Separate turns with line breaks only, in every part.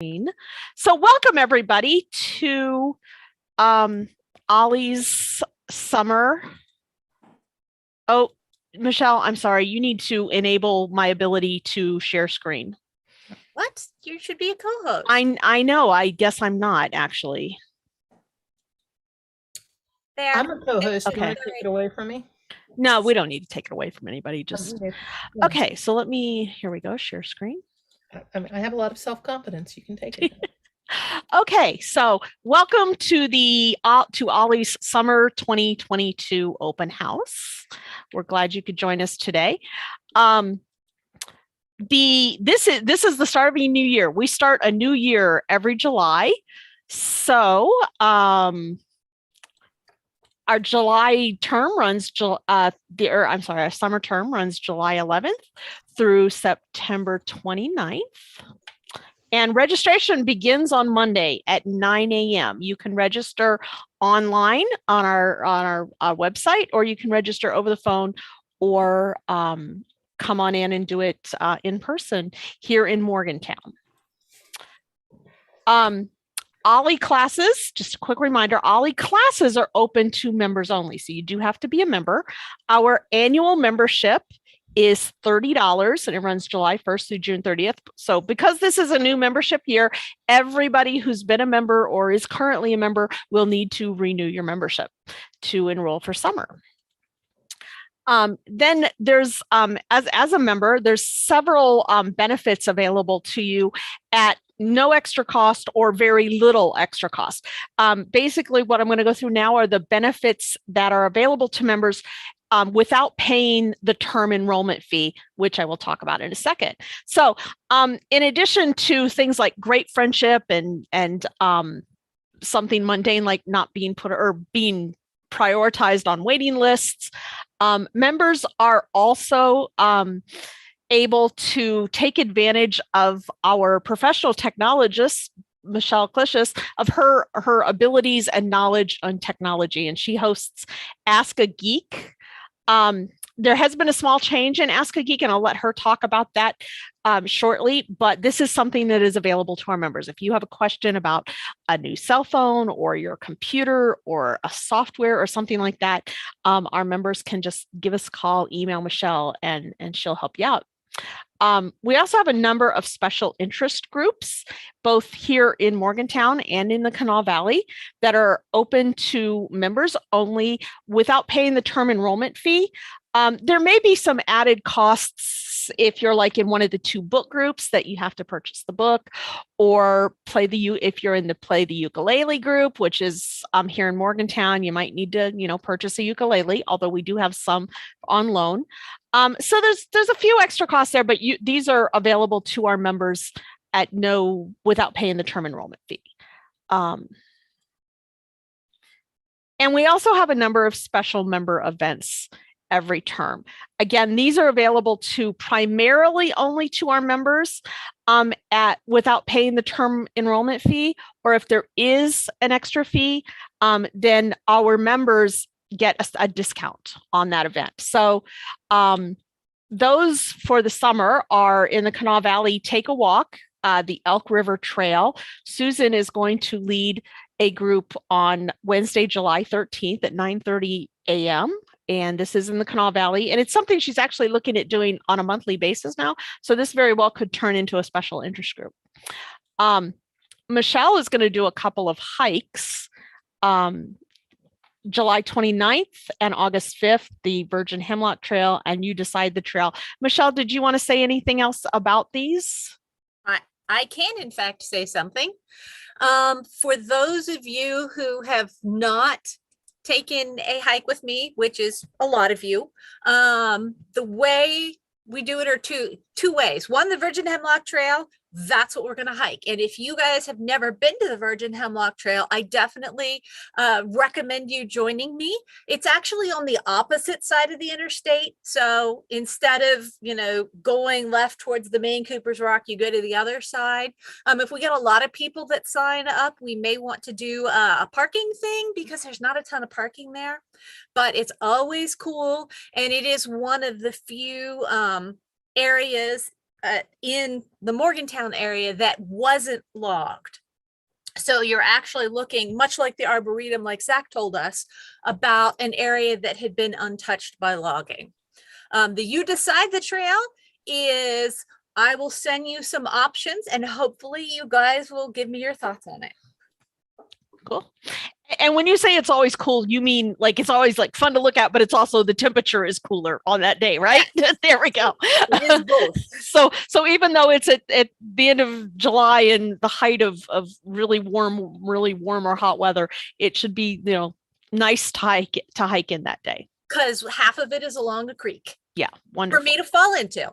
So welcome everybody to OLLI's summer. Oh, Michelle, I'm sorry. You need to enable my ability to share screen.
What? You should be a co-host.
I know. I guess I'm not actually.
There.
I'm a co-host.
Okay.
You want to take it away from me?
No, we don't need to take it away from anybody. Just okay. So let me. Here we go. Share screen.
I have a lot of self-confidence. You can take it.
Okay, so welcome to the to OLLI's Summer 2022 Open House. We're glad you could join us today. This is the start of a new year. We start a new year every July. So our July term runs our summer term runs July 11th through September 29th. And registration begins on Monday at 9 a.m. You can register online on our website, or you can register over the phone, or come on in and do it in person here in Morgantown. OLLI classes, just a quick reminder, OLLI classes are open to members only, so you do have to be a member. Our annual membership is $30 and it runs July 1st through June 30th. So because this is a new membership year, everybody who's been a member or is currently a member will need to renew your membership to enroll for summer. Then there's, as a member, there's several benefits available to you at no extra cost or very little extra cost. Basically, what I'm going to go through now are the benefits that are available to members without paying the term enrollment fee, which I will talk about in a second. So in addition to things like great friendship and something mundane like not being put or being prioritized on waiting lists, members are also able to take advantage of our professional technologists, Michelle Clishus, of her abilities and knowledge on technology, and she hosts Ask a Geek. There has been a small change in Ask a Geek, and I'll let her talk about that shortly, but this is something that is available to our members. If you have a question about a new cell phone or your computer or a software or something like that, our members can just give us a call, email Michelle, and she'll help you out. We also have a number of special interest groups, both here in Morgantown and in the Kanawha Valley, that are open to members only without paying the term enrollment fee. There may be some added costs if you're like in one of the two book groups that you have to purchase the book, or if you're in the Play the Ukulele group, which is here in Morgantown, you might need to purchase a ukulele, although we do have some on loan. So there's a few extra costs there, but these are available to our members at without paying the term enrollment fee. And we also have a number of special member events every term. Again, these are available to primarily only to our members without paying the term enrollment fee, or if there is an extra fee, then our members get a discount on that event. So those for the summer are in the Kanawha Valley Take a Walk, the Elk River Trail. Susan is going to lead a group on Wednesday, July 13th at 9:30 a.m. And this is in the Kanawha Valley, and it's something she's actually looking at doing on a monthly basis now. So this very well could turn into a special interest group. Michelle is going to do a couple of hikes. July 29th and August 5th, the Virgin Hemlock Trail and You Decide the Trail. Michelle, did you want to say anything else about these?
I can, in fact, say something. For those of you who have not taken a hike with me, which is a lot of you, the way we do it are two ways. One, the Virgin Hemlock Trail, that's what we're going to hike. And if you guys have never been to the Virgin Hemlock Trail, I definitely recommend you joining me. It's actually on the opposite side of the interstate. So instead of, going left towards the main Cooper's Rock, you go to the other side. If we get a lot of people that sign up, we may want to do a parking thing because there's not a ton of parking there, but it's always cool. And it is one of the few areas in the Morgantown area that wasn't logged. So you're actually looking, much like the Arboretum, like Zach told us, about an area that had been untouched by logging. The You Decide the Trail is, I will send you some options and hopefully you guys will give me your thoughts on it.
Cool. And when you say it's always cool, you mean like it's always like fun to look at, but it's also the temperature is cooler on that day, right? Yes. There we go.
It is both.
So even though it's at the end of July and the height of really warm or hot weather, it should be, nice to hike in that day.
Because half of it is along a creek.
Yeah, wonderful.
For me to fall into.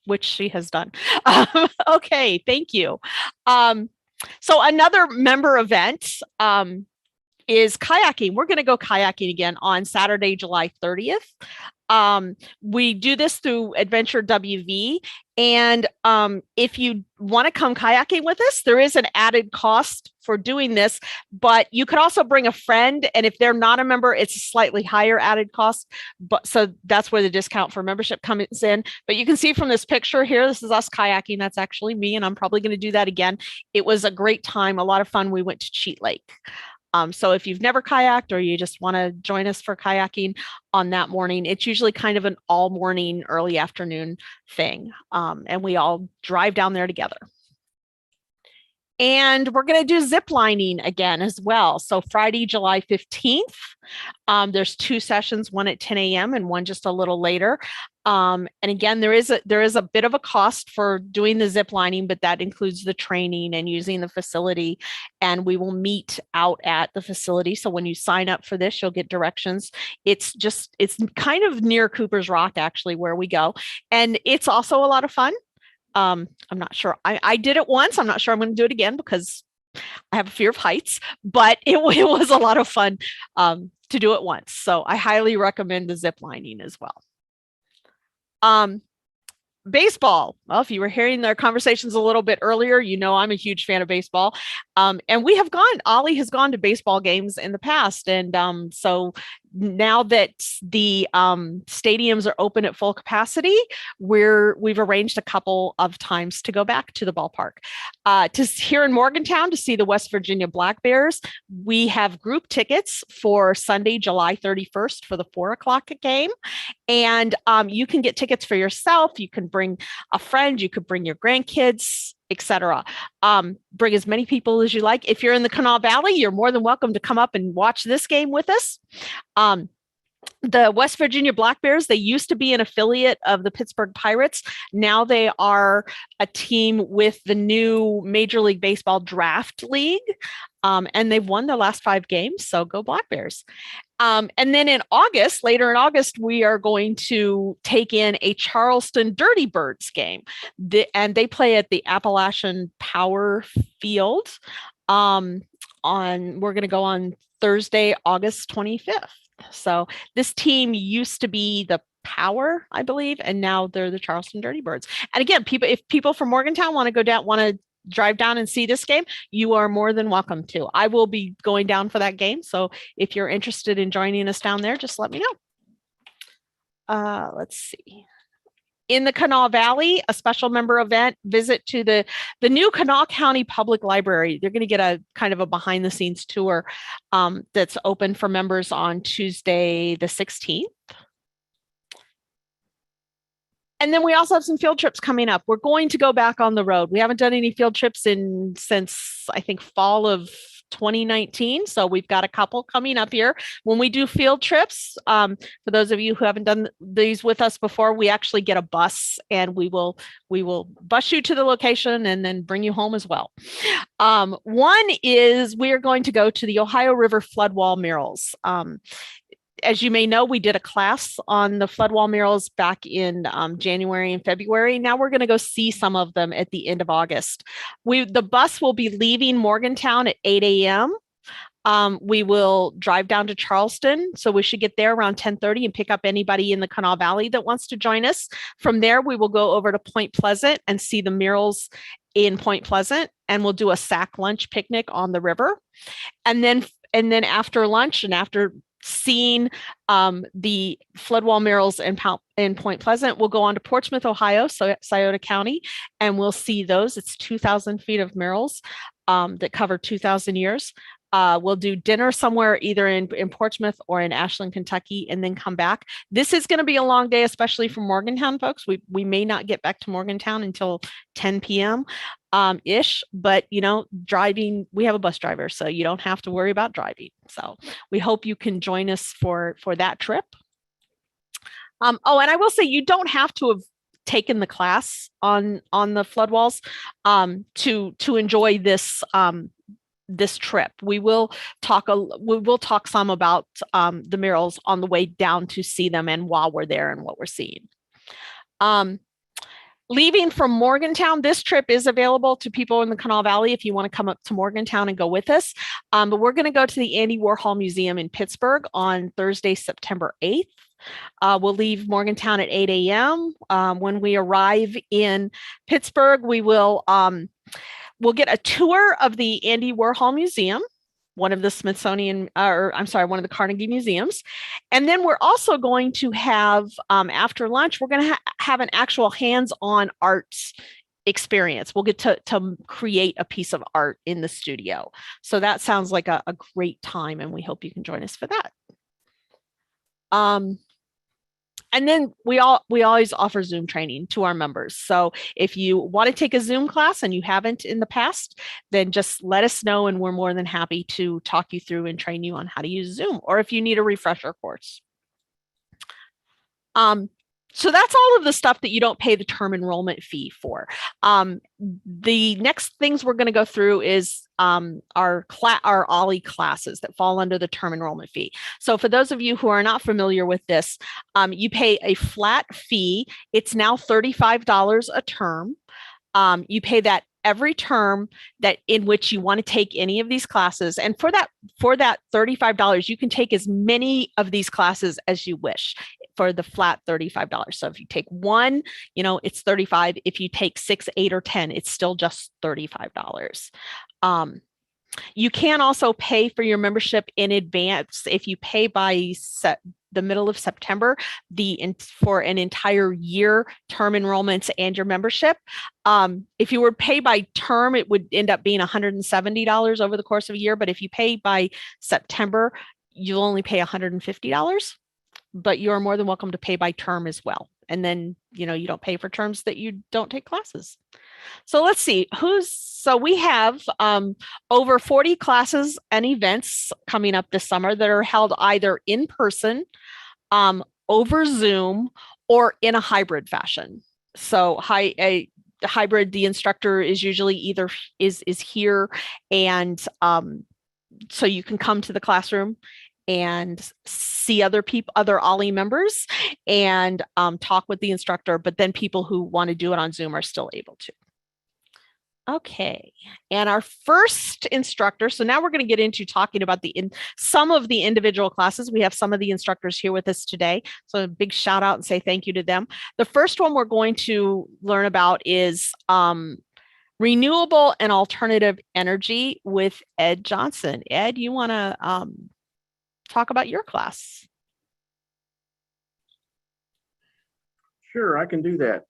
Which she has done. Okay, thank you. So another member event is kayaking. We're going to go kayaking again on Saturday, July 30th. We do this through Adventure WV. And if you want to come kayaking with us, there is an added cost for doing this, but you could also bring a friend. And if they're not a member, it's a slightly higher added cost. But so that's where the discount for membership comes in. But you can see from this picture here, this is us kayaking. That's actually me. And I'm probably going to do that again. It was a great time, a lot of fun. We went to Cheat Lake. So if you've never kayaked or you just want to join us for kayaking on that morning, it's usually kind of an all morning, early afternoon thing. And we all drive down there together. And we're going to do zip lining again as well. So Friday, July 15th, there's 2 sessions, one at 10 a.m. and one just a little later. And again, there is a bit of a cost for doing the zip lining, but that includes the training and using the facility. And we will meet out at the facility. So when you sign up for this, you'll get directions. It's kind of near Cooper's Rock, actually, where we go. And it's also a lot of fun. I'm not sure. I did it once. I'm not sure I'm going to do it again because I have a fear of heights, but it was a lot of fun to do it once. So I highly recommend the zip lining as well. Baseball. Well, if you were hearing their conversations a little bit earlier, I'm a huge fan of baseball. And OLLI has gone to baseball games in the past. And so now that the stadiums are open at full capacity, we've arranged a couple of times to go back to the ballpark. Here in Morgantown to see the West Virginia Black Bears, we have group tickets for Sunday, July 31st for the 4:00 game. And you can get tickets for yourself. You can bring a friend, you could bring your grandkids, etc. Bring as many people as you like. If you're in the Kanawha Valley, you're more than welcome to come up and watch this game with us. The West Virginia Black Bears, they used to be an affiliate of the Pittsburgh Pirates. Now they are a team with the new Major League Baseball Draft League. And they've won their last 5 games. So go Black Bears. And then later in August, we are going to take in a Charleston Dirty Birds game. And they play at the Appalachian Power Field. We're going to go on Thursday, August 25th. So this team used to be the Power, I believe, and now they're the Charleston Dirty Birds. And again, if people from Morgantown want to drive down and see this game, you are more than welcome to. I will be going down for that game. So if you're interested in joining us down there, just let me know. Let's see. In the Kanawha Valley, a special member event, visit to the new Kanawha County Public Library. They're going to get a kind of a behind the scenes tour that's open for members on Tuesday, the 16th. And then we also have some field trips coming up. We're going to go back on the road. We haven't done any field trips since I think fall of 2019. So we've got a couple coming up here. When we do field trips, for those of you who haven't done these with us before, we actually get a bus and we will bus you to the location and then bring you home as well. One is we are going to go to the Ohio River floodwall murals. As you may know, we did a class on the floodwall murals back in January and February. Now we're going to go see some of them at the end of August. The bus will be leaving Morgantown at 8 a.m. We will drive down to Charleston. So we should get there around 10:30 and pick up anybody in the Kanawha Valley that wants to join us. From there, we will go over to Point Pleasant and see the murals in Point Pleasant. And we'll do a sack lunch picnic on the river. And then after lunch and after seen the flood wall murals in Point Pleasant, we'll go on to Portsmouth, Ohio, so Scioto County, and we'll see those. It's 2,000 feet of murals that cover 2,000 years. We'll do dinner somewhere either in Portsmouth or in Ashland, Kentucky, and then come back. This is going to be a long day, especially for Morgantown folks. We may not get back to Morgantown until 10 p.m. Ish, but driving, we have a bus driver, so you don't have to worry about driving. So we hope you can join us for that trip. Oh, and I will say you don't have to have taken the class on the flood walls to enjoy this trip. We will talk some about the murals on the way down to see them and while we're there and what we're seeing. Leaving from Morgantown, this trip is available to people in the Kanawha Valley if you want to come up to Morgantown and go with us. But we're going to go to the Andy Warhol Museum in Pittsburgh on Thursday, September 8th. We'll leave Morgantown at 8 a.m. When we arrive in Pittsburgh, we'll get a tour of the Andy Warhol Museum, one of the one of the Carnegie museums. And then we're also going to have, after lunch, we're going to have an actual hands-on arts experience. We'll get to create a piece of art in the studio. So that sounds like a great time, and we hope you can join us for that. And then we always offer Zoom training to our members. So if you want to take a Zoom class and you haven't in the past, then just let us know and we're more than happy to talk you through and train you on how to use Zoom, or if you need a refresher course. So that's all of the stuff that you don't pay the term enrollment fee for. The next things we're going to go through is our OLLI classes that fall under the term enrollment fee. So for those of you who are not familiar with this, you pay a flat fee. It's now $35 a term. You pay that every term that in which you want to take any of these classes. And for that $35, you can take as many of these classes as you wish for the flat $35. So if you take one, it's $35. If you take 6, 8, or 10, it's still just $35. You can also pay for your membership in advance. If you pay by the middle of September, for an entire year term enrollments and your membership. If you were pay by term, it would end up being $170 over the course of a year. But if you pay by September, you'll only pay $150. But you're more than welcome to pay by term as well. And then, you don't pay for terms that you don't take classes. So let's see so we have over 40 classes and events coming up this summer that are held either in person, over Zoom, or in a hybrid fashion. So hybrid, the instructor is usually either is here, and so you can come to the classroom and see other OLLI members and talk with the instructor, but then people who want to do it on Zoom are still able to. Okay, and our first instructor, so now we're going to get into talking about some of the individual classes. We have some of the instructors here with us today, so a big shout out and say thank you to them. The first one we're going to learn about is renewable and alternative energy with Ed Johnson. Ed, you want to talk about your class?
Sure, I can do that.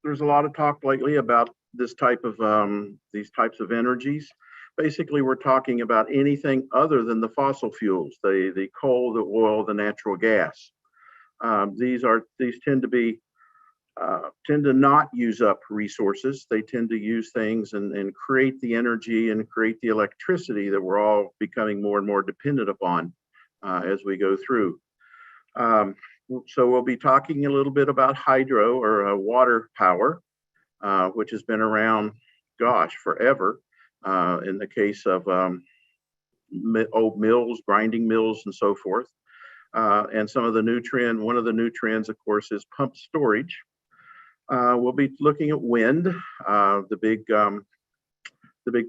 There's a lot of talk lately about these types of energies. Basically, we're talking about anything other than the fossil fuels, the coal, the oil, the natural gas. These tend to not use up resources. They tend to use things and create the energy and create the electricity that we're all becoming more and more dependent upon as we go through. So we'll be talking a little bit about hydro or water power, which has been around, forever. In the case of old mills, grinding mills, and so forth. And one of the new trends, of course, is pump storage. We'll be looking at wind. The big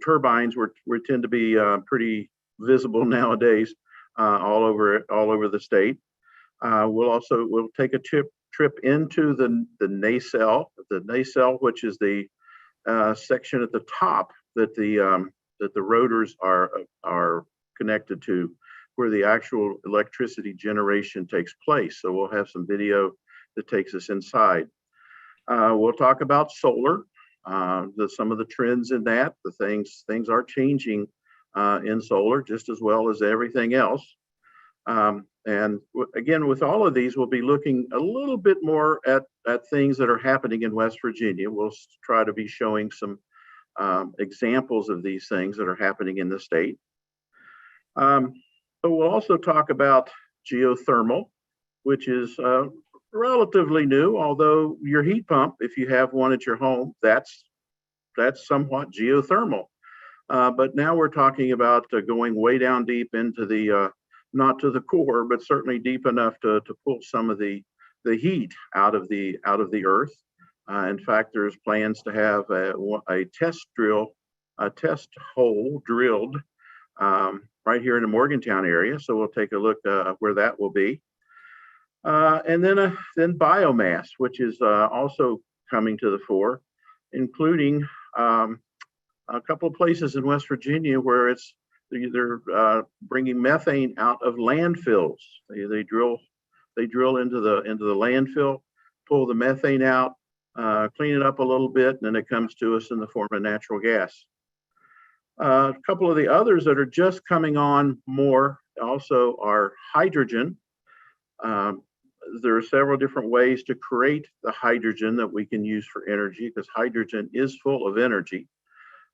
turbines tend to be pretty visible nowadays all over the state. We'll take a trip into the nacelle, which is the section at the top that the rotors are connected to where the actual electricity generation takes place. So we'll have some video that takes us inside. We'll talk about solar, some of the trends in that. Things are changing in solar just as well as everything else. And again, with all of these, we'll be looking a little bit more at things that are happening in West Virginia. We'll try to be showing some examples of these things that are happening in the state. But we'll also talk about geothermal, which is relatively new, although your heat pump, if you have one at your home, that's somewhat geothermal. But now we're talking about going way down deep into the, not to the core, but certainly deep enough to pull some of the heat out of the earth. In fact, there's plans to have a test hole drilled right here in the Morgantown area. So we'll take a look where that will be. And then biomass, which is also coming to the fore, including a couple of places in West Virginia where they're bringing methane out of landfills. They drill into the landfill, pull the methane out, clean it up a little bit, and then it comes to us in the form of natural gas. A couple of the others that are just coming on more also are hydrogen. There are several different ways to create the hydrogen that we can use for energy, because hydrogen is full of energy.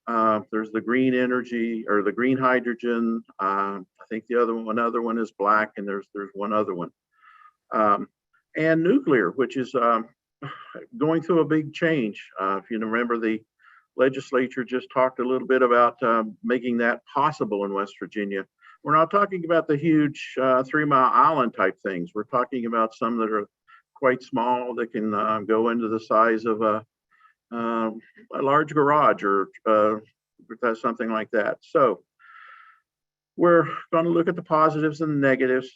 There's the green energy or the green hydrogen. I think another one is black, and there's one other one. And nuclear, which is going through a big change. If you remember, the legislature just talked a little bit about making that possible in West Virginia. We're not talking about the huge 3 Mile Island type things. We're talking about some that are quite small that can go into the size of a large garage or something like that. So we're going to look at the positives and the negatives.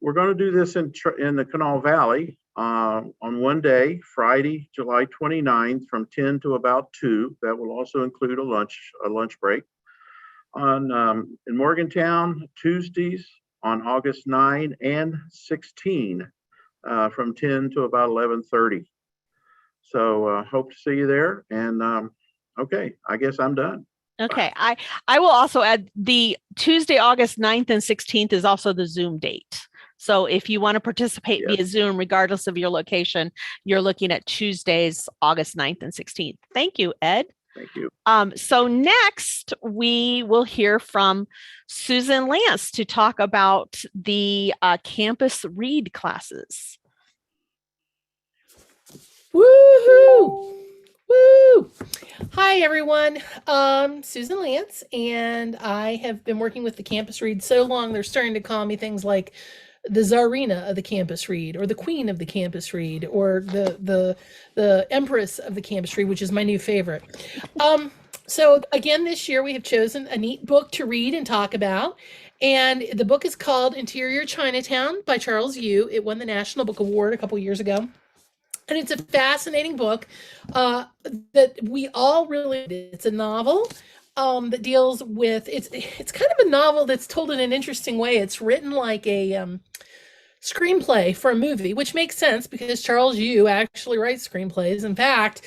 We're going to do this in the Kanawha Valley on one day, Friday, July 29th, from 10 to about 2. That will also include a lunch break. In Morgantown, Tuesdays on August 9 and 16, from 10 to about 11:30. So hope to see you there. And okay, I guess I'm done.
Okay, I will also add the Tuesday, August 9th and 16th is also the Zoom date. So if you want to participate via Zoom, regardless of your location, you're looking at Tuesdays, August 9th and 16th. Thank you, Ed.
Thank you.
So next we will hear from Susan Lance to talk about the campus read classes.
Woohoo! Woo! Hi, everyone. Susan Lance, and I have been working with the Campus Read so long, they're starting to call me things like the Tsarina of the Campus Read, or the Queen of the Campus Read, or the Empress of the Campus Read, which is my new favorite. So again, this year we have chosen a neat book to read and talk about. And the book is called Interior Chinatown by Charles Yu. It won the National Book Award a couple years ago. And it's a fascinating book that we all really, it's a novel that deals with, it's kind of a novel that's told in an interesting way. It's written like a screenplay for a movie, which makes sense because Charles Yu actually writes screenplays. In fact,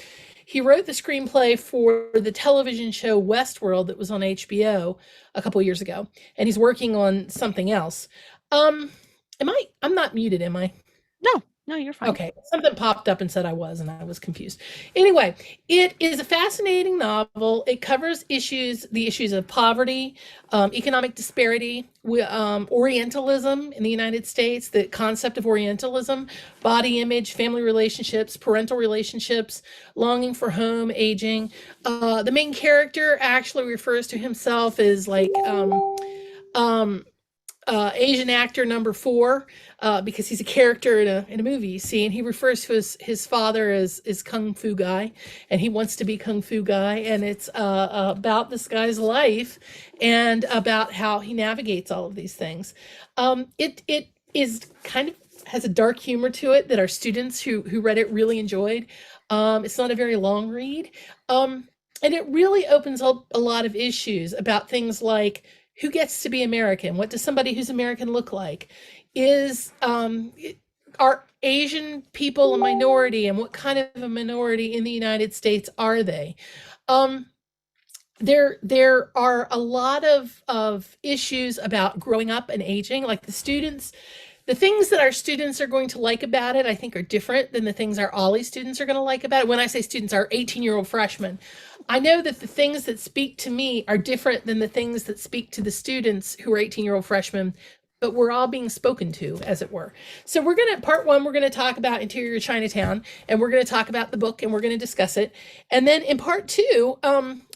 he wrote the screenplay for the television show Westworld that was on HBO a couple years ago, and he's working on something else. I'm not muted, am I?
No, you're fine.
Okay, something popped up and said I was, and I was confused. Anyway, it is a fascinating novel. It covers the issues of poverty, economic disparity, Orientalism in the United States, the concept of Orientalism, body image, family relationships, parental relationships, longing for home, aging. The main character actually refers to himself as like Asian actor number 4, because he's a character in a movie you see, and he refers to his father as Kung Fu Guy, and he wants to be Kung Fu Guy, and it's about this guy's life and about how he navigates all of these things. It is kind of has a dark humor to it that our students who read it really enjoyed. It's not a very long read, and it really opens up a lot of issues about things like who gets to be American? What does somebody who's American look like? Is are Asian people a minority, and what kind of a minority in the United States are they? There are a lot of issues about growing up and aging. Like the things that our students are going to like about it, I think, are different than the things our OLLI students are going to like about it. When I say students, our 18-year-old freshmen, I know that the things that speak to me are different than the things that speak to the students who are 18-year-old freshmen, but we're all being spoken to, as it were. So part one, we're going to talk about Interior Chinatown, and we're going to talk about the book, and we're going to discuss it. And then in part two,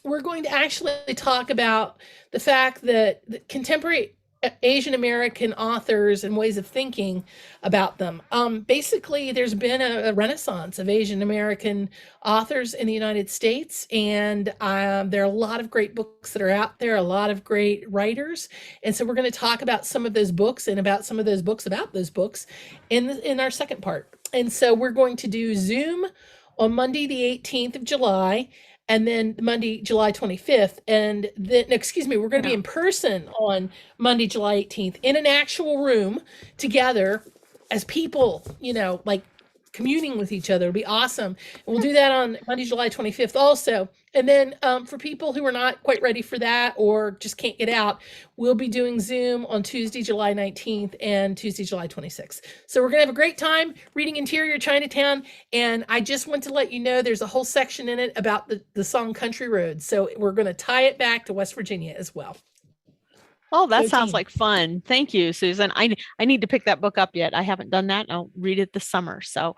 we're going to actually talk about the fact that the contemporary Asian American authors and ways of thinking about them. Basically, there's been a renaissance of Asian American authors in the United States, and there are a lot of great books that are out there, a lot of great writers. And so we're going to talk about some of those books and about some of those books about those books in our second part. And so we're going to do Zoom on Monday, the 18th of July, and then Monday, July 25th. And then, excuse me, we're going to be in person on Monday, July 18th in an actual room together as people, like communing with each other. It'll be awesome. And we'll do that on Monday, July 25th also. And then for people who are not quite ready for that or just can't get out, we'll be doing Zoom on Tuesday, July 19th and Tuesday, July 26th. So we're going to have a great time reading Interior Chinatown. And I just want to let you know there's a whole section in it about the song Country Roads. So we're going to tie it back to West Virginia as well.
Oh, that
Go
sounds
team.
like fun. Thank you, Susan. I need to pick that book up yet. I haven't done that. I'll read it this summer. So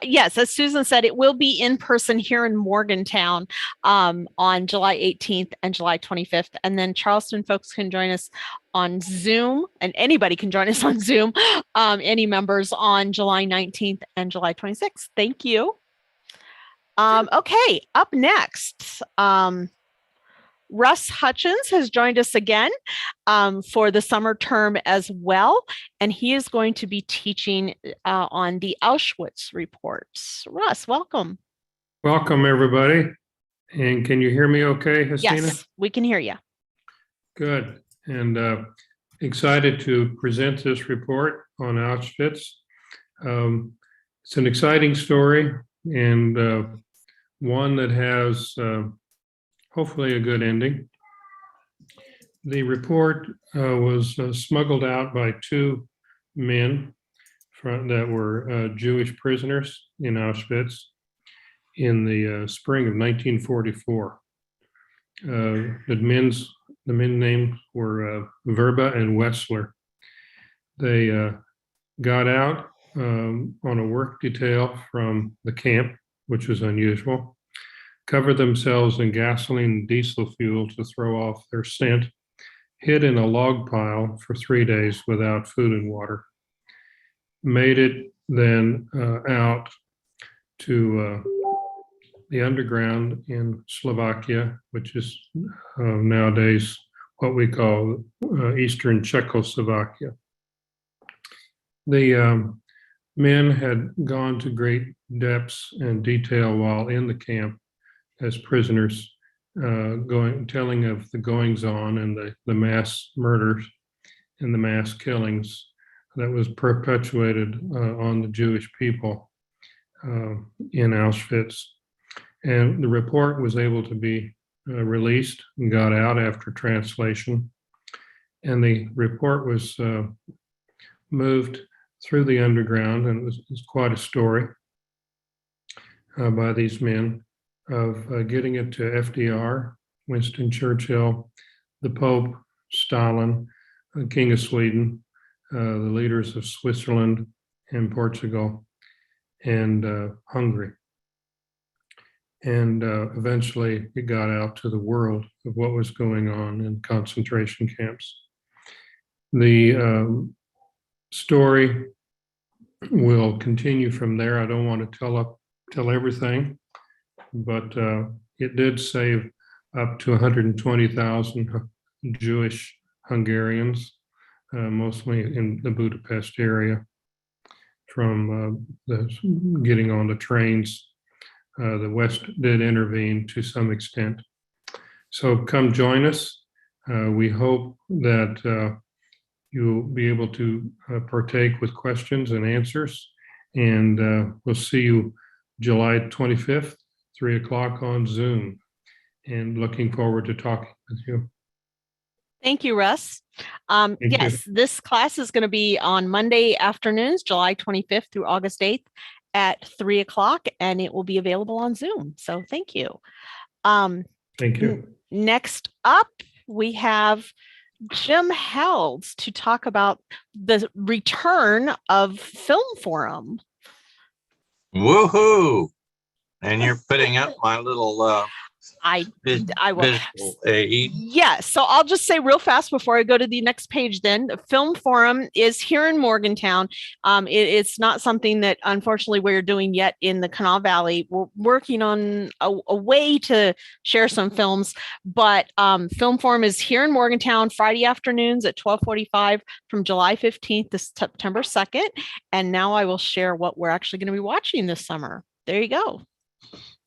yes, as Susan said, it will be in person here in Morgantown on July 18th and July 25th. And then Charleston folks can join us on Zoom, and anybody can join us on Zoom, any members on July 19th and July 26th. Thank you. Okay, up next. Russ Hutchins has joined us again for the summer term as well, and he is going to be teaching on the Auschwitz reports. Russ, welcome.
Welcome, everybody. And can you hear me okay, Justina?
Yes, we can hear you.
Good. And excited to present this report on Auschwitz. It's an exciting story, and one that has hopefully a good ending. The report was smuggled out by two men that were Jewish prisoners in Auschwitz in the spring of 1944. The men's names were Verba and Wessler. They got out on a work detail from the camp, which was unusual, covered themselves in gasoline and diesel fuel to throw off their scent, hid in a log pile for 3 days without food and water, made it then out to the underground in Slovakia, which is nowadays what we call Eastern Czechoslovakia. The men had gone to great depths and detail while in the camp as prisoners, telling of the goings on and the mass murders and the mass killings that was perpetuated on the Jewish people in Auschwitz. And the report was able to be released and got out after translation. And the report was moved through the underground, and it was quite a story by these men of getting it to FDR, Winston Churchill, the Pope, Stalin, the King of Sweden, the leaders of Switzerland and Portugal and Hungary. And eventually it got out to the world of what was going on in concentration camps. The story will continue from there. I don't want to tell everything, but it did save up to 120,000 Jewish Hungarians, mostly in the Budapest area, from getting on the trains. The West did intervene to some extent. So come join us. We hope that you'll be able to partake with questions and answers. And we'll see you July 25th, 3 o'clock on Zoom. And looking forward to talking with you.
Thank you, Russ.
Thank
Yes, this class is going to be on Monday afternoons, July 25th through August 8th at 3 o'clock, and it will be available on Zoom. So thank you.
Thank you.
Next up, we have Jim Helds to talk about the return of Film Forum.
Woohoo! And you're putting up my little
I will.
visual aid.
Yes. So I'll just say real fast before I go to the next page then. The Film Forum is here in Morgantown. It's not something that unfortunately we're doing yet in the Kanawha Valley. We're working on a way to share some films, but Film Forum is here in Morgantown Friday afternoons at 12:45 from July 15th to September 2nd. And now I will share what we're actually going to be watching this summer. There you go.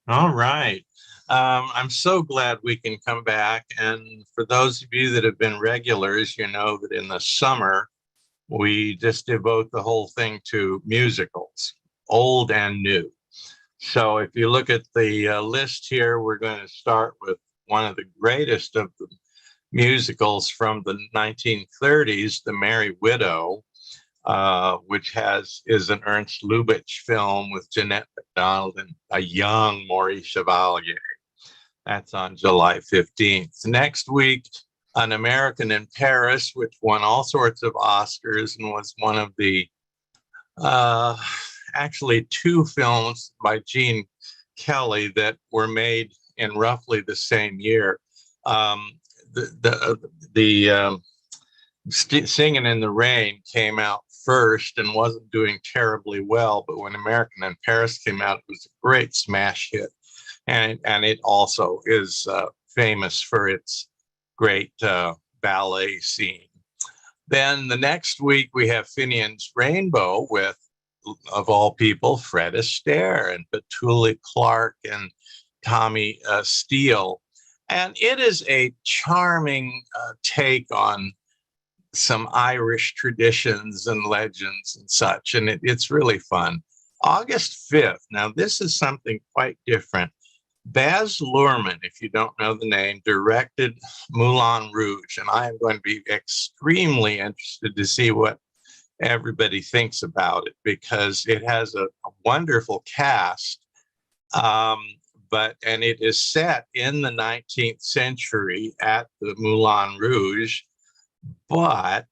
All right. I'm so glad we can come back. And for those of you that have been regulars, you know that in the summer, we just devote the whole thing to musicals, old and new. So if you look at the list here, we're going to start with one of the greatest of the musicals from the 1930s, The Merry Widow, which is an Ernst Lubitsch film with Jeanette MacDonald and a young Maurice Chevalier. That's on July 15th. Next week, An American in Paris, which won all sorts of Oscars and was one of the actually two films by Gene Kelly that were made in roughly the same year. Singing in the Rain came out first and wasn't doing terribly well, but when American in Paris came out, it was a great smash hit. And it also is famous for its great ballet scene. Then the next week we have Finian's Rainbow with, of all people, Fred Astaire and Petula Clark and Tommy Steele. And it is a charming take on some Irish traditions and legends and such, and it's really fun. August 5th, now this is something quite different. Baz Luhrmann, if you don't know the name, directed Moulin Rouge, and I am going to be extremely interested to see what everybody thinks about it because it has a wonderful cast, and it is set in the 19th century at the Moulin Rouge. But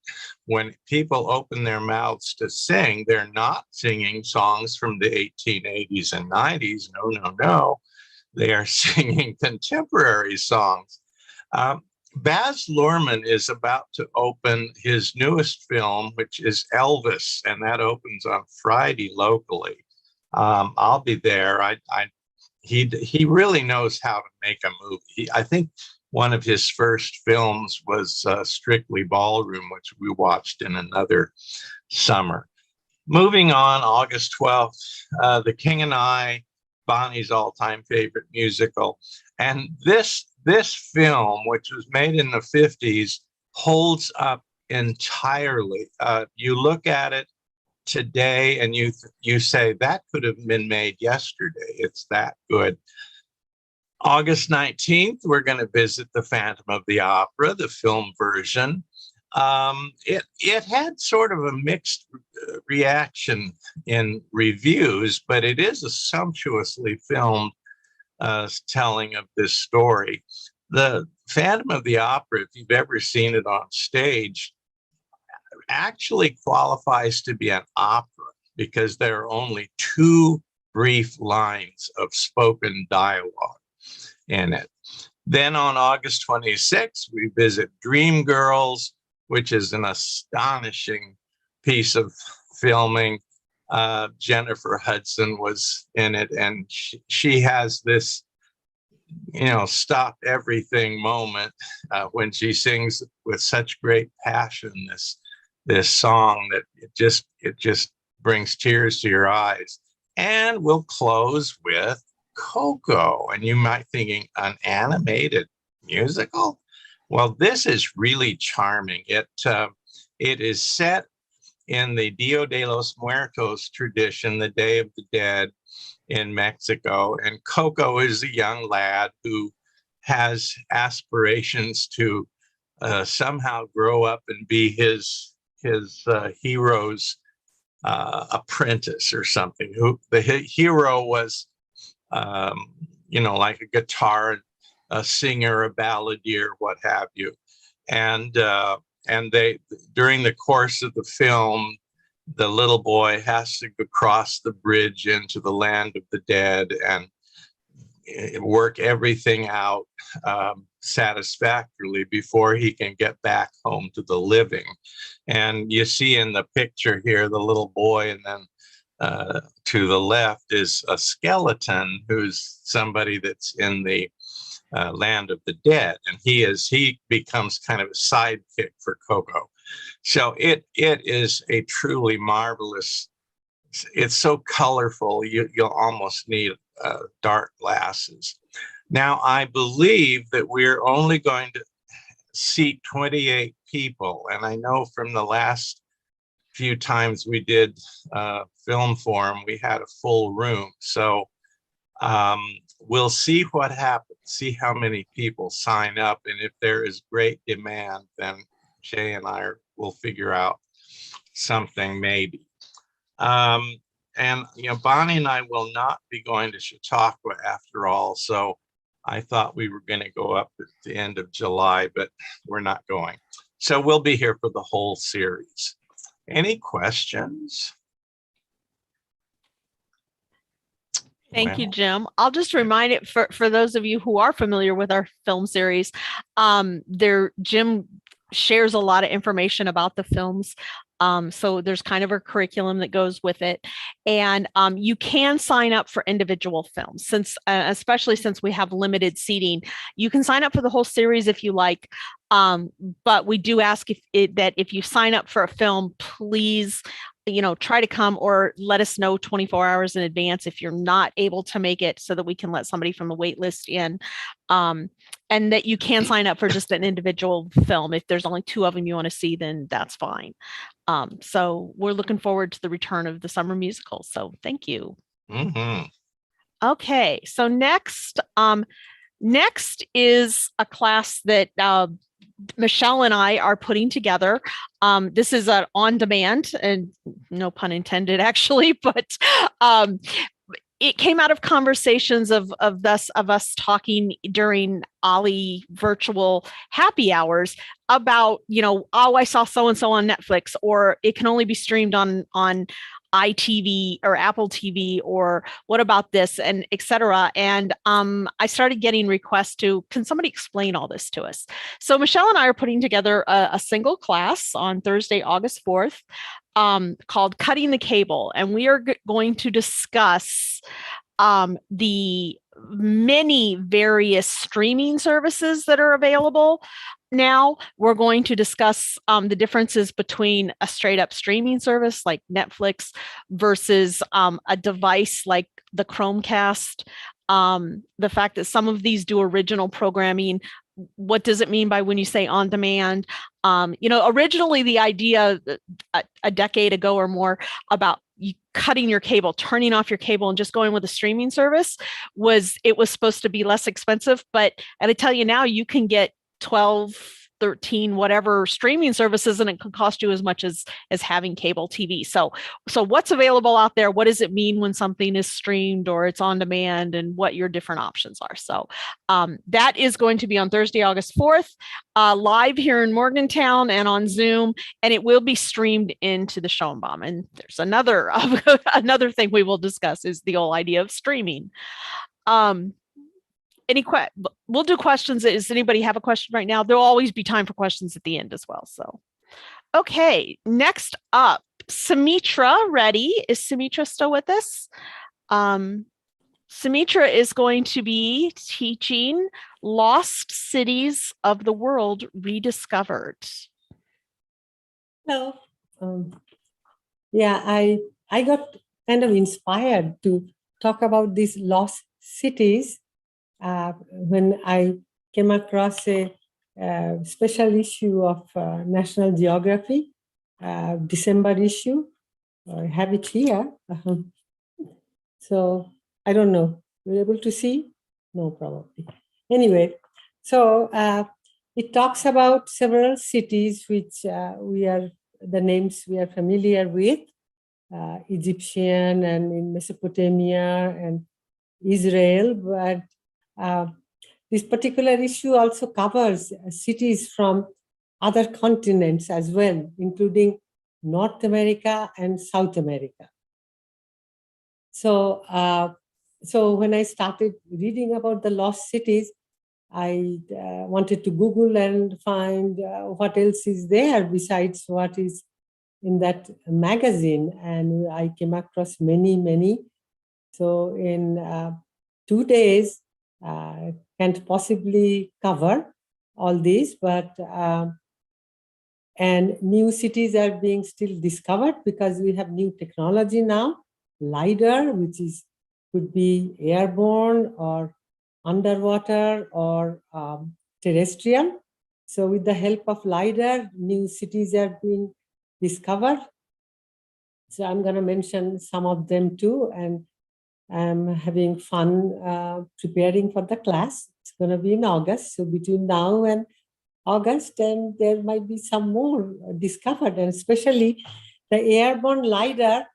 when people open their mouths to sing, they're not singing songs from the 1880s and 90s. No, no, no. They are singing contemporary songs. Baz Luhrmann is about to open his newest film, which is Elvis, and that opens on Friday locally. I'll be there. He really knows how to make a movie. I think one of his first films was Strictly Ballroom, which we watched in another summer. Moving on, August 12th, The King and I, Bonnie's all-time favorite musical. And this film, which was made in the 50s, holds up entirely. You look at it today and you say that could have been made yesterday. It's that good. August 19th, we're going to visit The Phantom of the Opera, the film version. It had sort of a mixed reaction in reviews, but it is a sumptuously filmed telling of this story. The Phantom of the Opera, if you've ever seen it on stage, actually qualifies to be an opera because there are only two brief lines of spoken dialogue in it. Then on August 26th, we visit Dreamgirls, which is an astonishing piece of filming. Jennifer Hudson was in it, and she has this, stop everything moment when she sings with such great passion this song that it just brings tears to your eyes. And we'll close with Coco, and you might thinking an animated musical. Well, this is really charming. It is set in the Dia de los Muertos tradition, the Day of the Dead in Mexico. And Coco is a young lad who has aspirations to somehow grow up and be his hero's apprentice or something. Who the hero was, like a guitar, a singer, a balladeer, what have you. And they, during the course of the film, the little boy has to go across the bridge into the land of the dead and work everything out satisfactorily before he can get back home to the living. And you see in the picture here the little boy, and then to the left is a skeleton who's somebody that's in the land of the dead, and he becomes kind of a sidekick for Coco. So it is a truly marvelous. It's so colorful, you'll almost need dark glasses. Now, I believe that we're only going to seat 28 people, and I know from the last few times we did film forum, we had a full room. So we'll see what happens, see how many people sign up, and if there is great demand, then Jay and I will figure out something maybe. And Bonnie and I will not be going to Chautauqua after all, so I thought we were going to go up at the end of July, but we're not going. So we'll be here for the whole series. Any questions?
Thank you, Jim. I'll just remind it for those of you who are familiar with our film series, Jim shares a lot of information about the films. So there's kind of a curriculum that goes with it. And you can sign up for individual films, especially since we have limited seating. You can sign up for the whole series if you like. But we do ask that if you sign up for a film, please try to come or let us know 24 hours in advance if you're not able to make it, so that we can let somebody from the wait list in. And that you can sign up for just an individual film. If there's only 2 of them you want to see, then that's fine. So we're looking forward to the return of the summer musical. So thank you.
Mm-hmm.
Okay, so next is a class that Michelle and I are putting together. This is an on-demand, and no pun intended, actually, but it came out of conversations of us talking during OLLI virtual happy hours about, oh, I saw so-and-so on Netflix, or it can only be streamed on iTV or Apple TV, or what about this, and etc. And I started getting requests can somebody explain all this to us? So Michelle and I are putting together a single class on Thursday, August 4th, called Cutting the Cable. And we are going to discuss the many various streaming services that are available. Now we're going to discuss the differences between a straight up streaming service like Netflix versus a device like the Chromecast. The fact that some of these do original programming. What does it mean by when you say on demand? Originally the idea a decade ago or more about you cutting your cable, turning off your cable and just going with a streaming service was supposed to be less expensive. But I tell you now, you can get 12, 13, whatever streaming services, and it could cost you as much as having cable TV. So what's available out there? What does it mean when something is streamed or it's on demand, and what your different options are? So that is going to be on Thursday, August 4th, live here in Morgantown and on Zoom, and it will be streamed into the Schoenbaum. And there's another thing we will discuss is the whole idea of streaming. We'll do questions. Does anybody have a question right now? There'll always be time for questions at the end as well. So, okay, next up, Sumitra Reddy. Is Sumitra still with us? Sumitra is going to be teaching Lost Cities of the World Rediscovered.
Hello. Yeah, I got kind of inspired to talk about these lost cities when I came across a special issue of National Geography, December issue. I have it here. So I don't know. You're able to see? No, probably. Anyway, so it talks about several cities which the names we are familiar with, Egyptian and in Mesopotamia and Israel, but this particular issue also covers cities from other continents as well, including North America and South America. So, so when I started reading about the lost cities, I wanted to Google and find what else is there besides what is in that magazine. And I came across many. So in 2 days, can't possibly cover all these, but and new cities are being still discovered because we have new technology now, LiDAR, which could be airborne or underwater or terrestrial. So with the help of LiDAR, new cities are being discovered. So I'm going to mention some of them too, and I'm having fun preparing for the class. It's going to be in August. So between now and August, and there might be some more discovered, and especially the airborne LiDAR,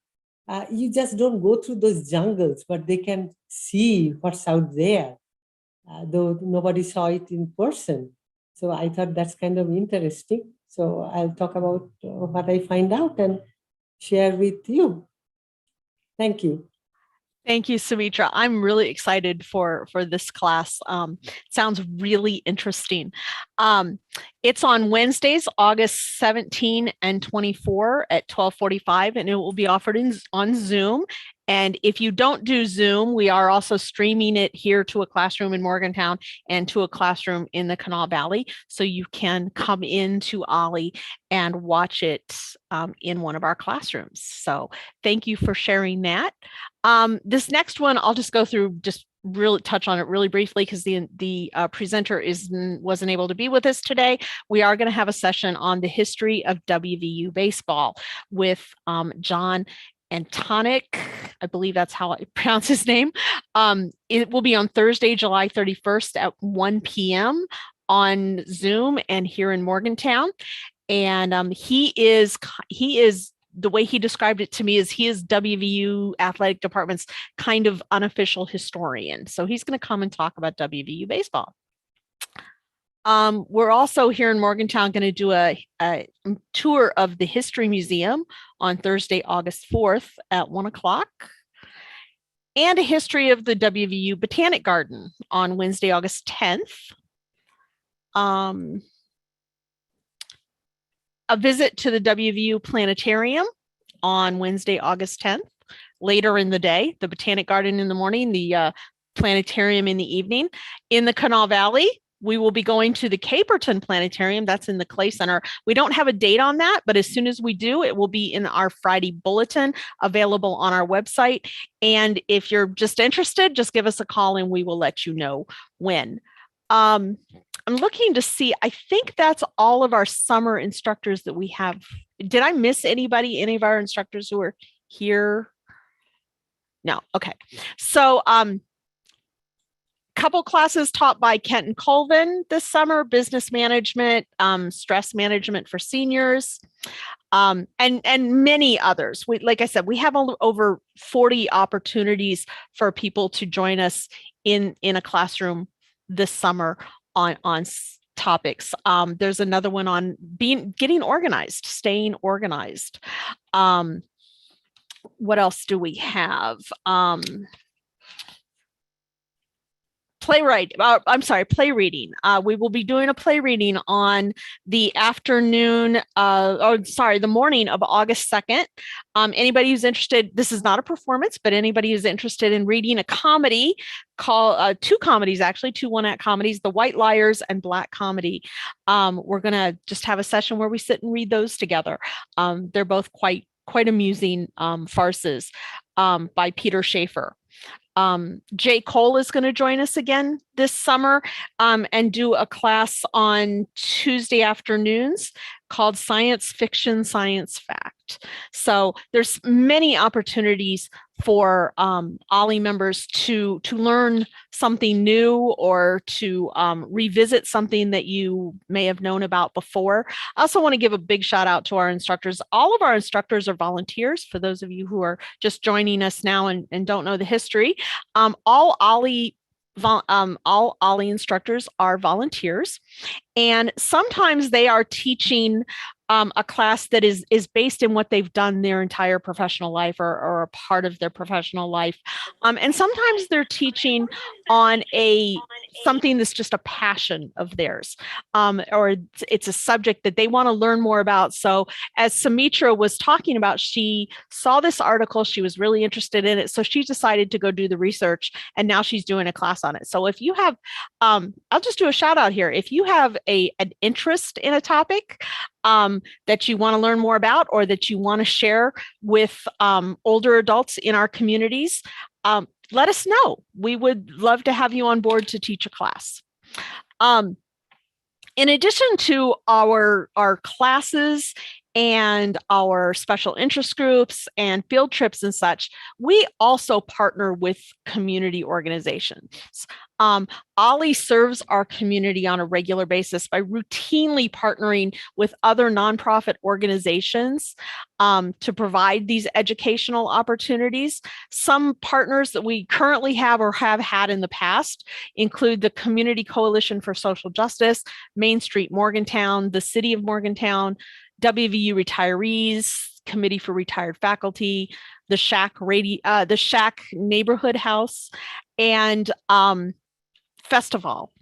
you just don't go through those jungles, but they can see what's out there, though nobody saw it in person. So I thought that's kind of interesting. So I'll talk about what I find out and share with you. Thank you.
Thank you, Sumitra. I'm really excited for this class. Sounds really interesting. It's on Wednesdays, August 17 and 24 at 12:45, and it will be offered on Zoom. And if you don't do Zoom, we are also streaming it here to a classroom in Morgantown and to a classroom in the Kanawha Valley. So you can come into OLLI and watch it in one of our classrooms. So thank you for sharing that. This next one, I'll just go through, just really touch on it really briefly because the presenter wasn't able to be with us today. We are going to have a session on the history of WVU baseball with John Antonic, I believe that's how I pronounce his name. It will be on Thursday, July 31st at 1 p.m. on Zoom and here in Morgantown. And he is, the way he described it to me is he is WVU athletic department's kind of unofficial historian. So he's going to come and talk about WVU baseball. We're also here in Morgantown going to do a tour of the History Museum on Thursday, August 4th at 1 o'clock. And a history of the WVU Botanic Garden on Wednesday, August 10th. A visit to the WVU Planetarium on Wednesday, August 10th. Later in the day, the Botanic Garden in the morning, the planetarium in the evening. In the Kanawha Valley, we will be going to the Caperton Planetarium. That's in the Clay Center. We don't have a date on that, but as soon as we do, it will be in our Friday bulletin available on our website. And if you're just interested, just give us a call and we will let you know when. I'm looking to see, I think that's all of our summer instructors that we have. Did I miss anybody, any of our instructors who are here? No, okay. So couple classes taught by Kenton Colvin this summer, business management, stress management for seniors, and many others. Like I said, we have over 40 opportunities for people to join us in a classroom this summer on topics. There's another one on getting organized, staying organized. What else do we have? Play reading. We will be doing a play reading on the afternoon, the morning of August 2nd. Anybody who's interested, this is not a performance, but anybody who's interested in reading a comedy, two comedies, actually, two one-act comedies, The White Liars and Black Comedy. We're gonna just have a session where we sit and read those together. They're both quite amusing farces by Peter Schaefer. Jay Cole is going to join us again this summer and do a class on Tuesday afternoons called Science Fiction, Science Fact. So there's many opportunities for OLLI members to learn something new or to revisit something that you may have known about before. I also want to give a big shout out to our instructors. All of our instructors are volunteers. For those of you who are just joining us now and don't know the history, all OLLI instructors are volunteers, and sometimes they are teaching a class that is based in what they've done their entire professional life or a part of their professional life. And sometimes they're teaching on something that's just a passion of theirs, or it's a subject that they want to learn more about. So as Sumitra was talking about, she saw this article, she was really interested in it. So she decided to go do the research, and now she's doing a class on it. So if you have, I'll just do a shout out here. If you have an interest in a topic that you want to learn more about, or that you want to share with older adults in our communities, let us know. We would love to have you on board to teach a class. In addition to our classes and our special interest groups and field trips and such, we also partner with community organizations. OLLI serves our community on a regular basis by routinely partnering with other nonprofit organizations to provide these educational opportunities. Some partners that we currently have or have had in the past include the Community Coalition for Social Justice, Main Street Morgantown, the City of Morgantown, WVU Retirees, Committee for Retired Faculty, the Shack Neighborhood House, and Festival.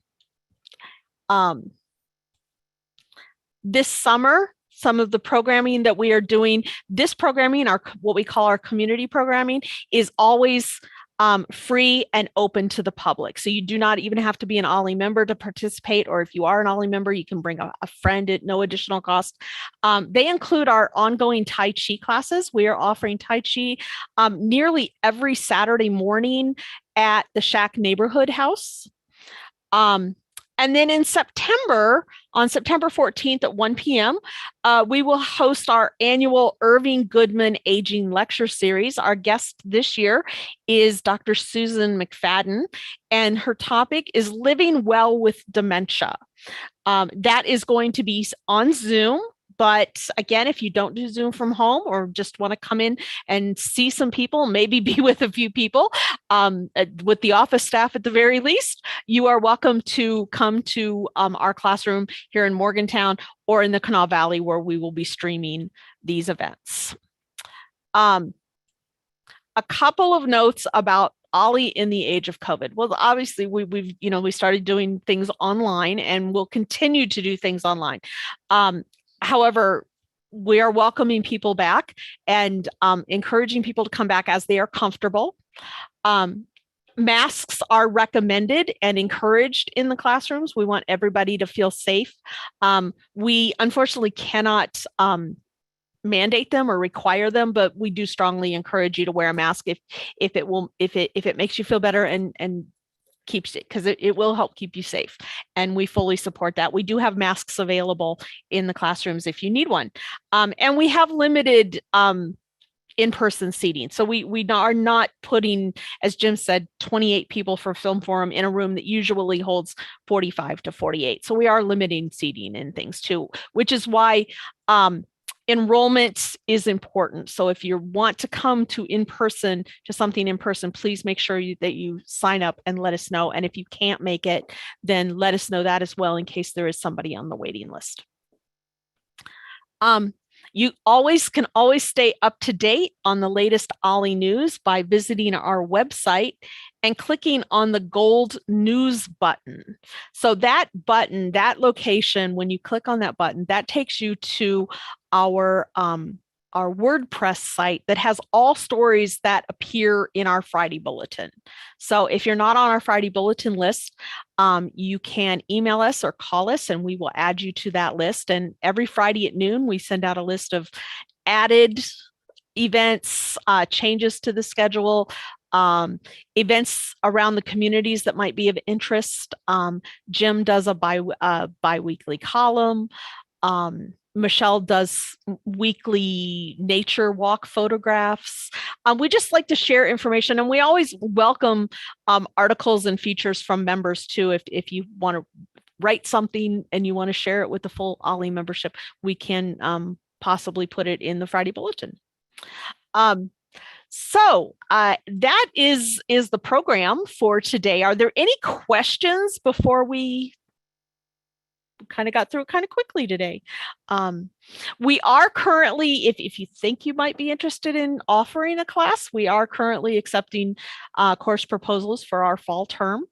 This summer, some of the programming that we are doing, this programming, what we call our community programming, is always free and open to the public. So you do not even have to be an OLLI member to participate, or if you are an OLLI member, you can bring a friend at no additional cost. They include our ongoing Tai Chi classes. We are offering Tai Chi nearly every Saturday morning at the Shack Neighborhood House. And then in September, on September 14th at 1 p.m., we will host our annual Irving Goodman Aging Lecture Series. Our guest this year is Dr. Susan McFadden, and her topic is Living Well with Dementia. That is going to be on Zoom. But again, if you don't do Zoom from home or just want to come in and see some people, maybe be with a few people, with the office staff at the very least, you are welcome to come to our classroom here in Morgantown or in the Kanawha Valley, where we will be streaming these events. A couple of notes about OLLI in the age of COVID. Well, obviously we started doing things online, and we'll continue to do things online. However, we are welcoming people back and encouraging people to come back as they are comfortable. Masks are recommended and encouraged in the classrooms. We want everybody to feel safe. We unfortunately cannot mandate them or require them, but we do strongly encourage you to wear a mask if it makes you feel better and keeps it, because it will help keep you safe, and we fully support that. We do have masks available in the classrooms if you need one, and we have limited in-person seating. So we are not putting, as Jim said, 28 people for Film Forum in a room that usually holds 45 to 48. So we are limiting seating and things too, which is why enrollment is important. So if you want to come to something in person, please make sure that you sign up and let us know. And if you can't make it, then let us know that as well, in case there is somebody on the waiting list. You can always stay up to date on the latest OLLI news by visiting our website and clicking on the gold news button. So that button, that location, when you click on that button, that takes you to our WordPress site that has all stories that appear in our Friday bulletin. So if you're not on our Friday bulletin list, you can email us or call us, and we will add you to that list. And every Friday at noon, we send out a list of added events, changes to the schedule, events around the communities that might be of interest. Jim does a bi-weekly column. Michelle does weekly nature walk photographs. We just like to share information, and we always welcome articles and features from members too. If you want to write something and you want to share it with the full OLLI membership, we can possibly put it in the Friday Bulletin. So that is the program for today. Are there any questions before we kind of got through it kind of quickly today? We are currently, if you think you might be interested in offering a class, we are currently accepting course proposals for our fall term.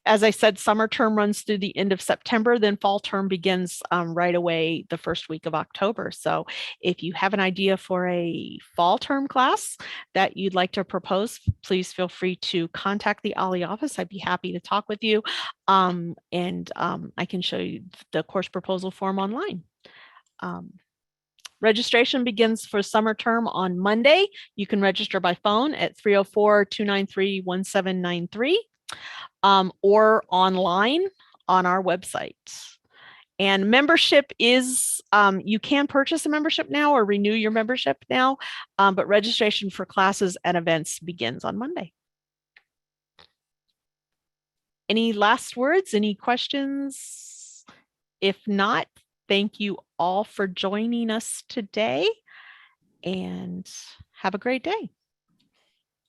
As I said, summer term runs through the end of September, then fall term begins right away the first week of October. So if you have an idea for a fall term class that you'd like to propose, please feel free to contact the OLLI office. I'd be happy to talk with you. And I can show you the course proposal form online. Registration begins for summer term on Monday. You can register by phone at 304-293-1793. Or online on our website. And membership is, you can purchase a membership now or renew your membership now, but registration for classes and events begins on Monday. Any last words, any questions? If not, thank you all for joining us today and have a great day.